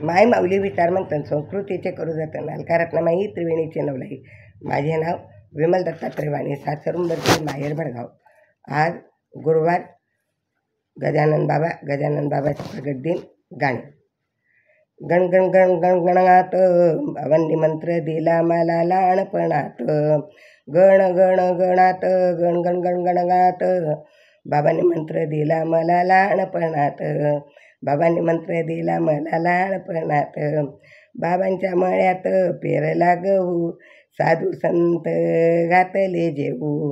माय माऊली विचार म्हणतात संस्कृतीचे करू जतन अलकारत्नामाई त्रिवेणीचे नवलाई. माझे नाव विमल दत्तात्रय वाणी, सासरुंबरचे माहेर भडगाव. आज गुरुवार, गजानन बाबाचे प्रगट दिन. गाणे. गण गण गण गण गणात बाबांनी मंत्र दिला मला लहानपणात. गण गण गणात गण गण गण गणगात बाबांनी मंत्र दिला मला लहानपणात. बाबांनी मंत्र दिला मला लहानपणात. बाबांच्या मळ्यात पेरला गहू, साधू संत घातले जेऊ.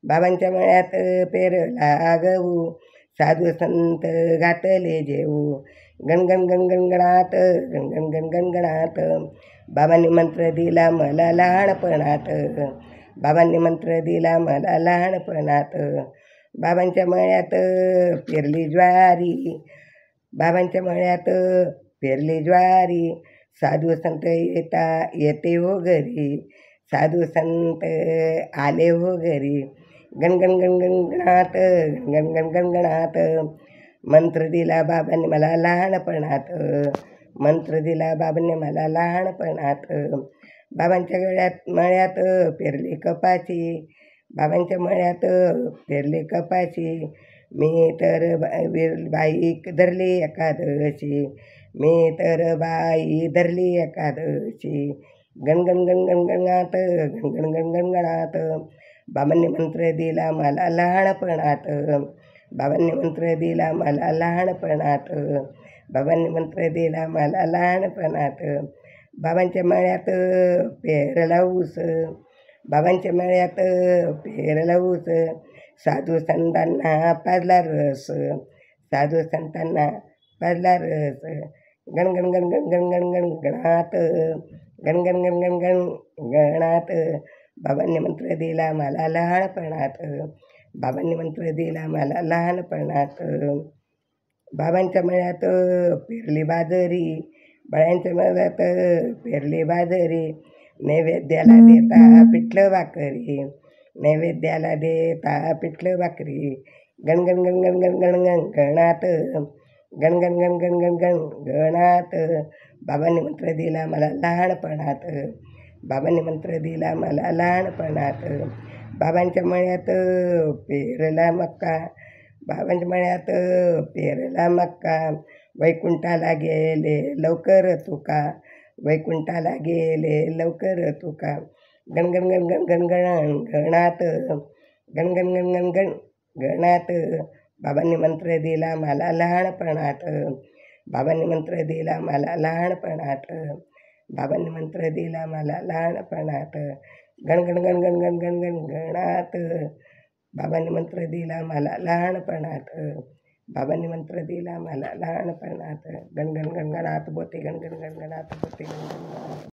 बाबांच्या मळ्यात पेरला गहू, साधू संत घातले जेऊ. गण गण गण गणगणात गण गण गण गणगणात बाबांनी मंत्र दिला मला लहानपणात. बाबांनी मंत्र दिला मला लहानपणात. बाबांच्या मळ्यात पेरली ज्वारी, बाबांच्या मळ्यात पेरली ज्वारी. साधू संत येते हो घरी, साधू संत आले हो घरी. गण गण गण गणगणात गण गण गणगणात मंत्र दिला बाबांनी मला लहानपणात. मंत्र दिला बाबांनी मला लहानपणात. बाबांच्या मळ्यात पेरली कपाशी, बाबांच्या मळ्यात पेरली कपाशी. मी तर बाई धरली एकादशी, मी तर बाई धरली एकादशी. गण गण गण गणगणात गण गण गण गणगणात बाबांनी मंत्र दिला मला लहानपणात. बाबांनी मंत्र दिला मला लहानपणात. बाबांनी मंत्र दिला मला लहानपणात. बाबांच्या मळ्यात पेरला ऊस, बाबांच्या मळ्यात पेरला ऊस. साधू संतांना पाजला रस, साधू संतांना पाजला रस. गण गण गण गण गण गण गण गणात गण गण गण गण गण गणात बाबांनी मंत्र दिला मला लहानपणात. बाबांनी मंत्र दिला मला लहानपणात. बाबांच्या मळ्यात पेरली बाजरी, बाळ्यांच्या मळ्यात पेरली बाजरी. नैवेद्याला देता पिठलं भाकरी, नैवेद्याला देता पिठलं भाकरी. गण गण गण गण गण गण गण गणात गण गण गण गण गण गण गणात बाबांनी मंत्र दिला मला लहानपणात. बाबांनी मंत्र दिला मला लहानपणात. बाबांच्या मळ्यात पेरला मक्का, बाबांच्या मळ्यात पेरला मक्का. वैकुंठाला गेले लवकर तुका, वैकुंठाला गेले लवकर तुका. गण गण गण गण गण गण गणात गण गण गण गण गण गणात बाबांनी मंत्र दिला मला लहानपणात. बाबांनी मंत्र दिला मला लहानपणात. बाबांनी मंत्र दिला मला लहानपणात. गण गण गण गण गण गण गण गणात बाबांनी मंत्र दिला मला लहानपणात. बाबांनी मंत्र दिला मला लहानपणात. गण गण गण गणात बोते गण गण गण गणात बोते गण गण गणात.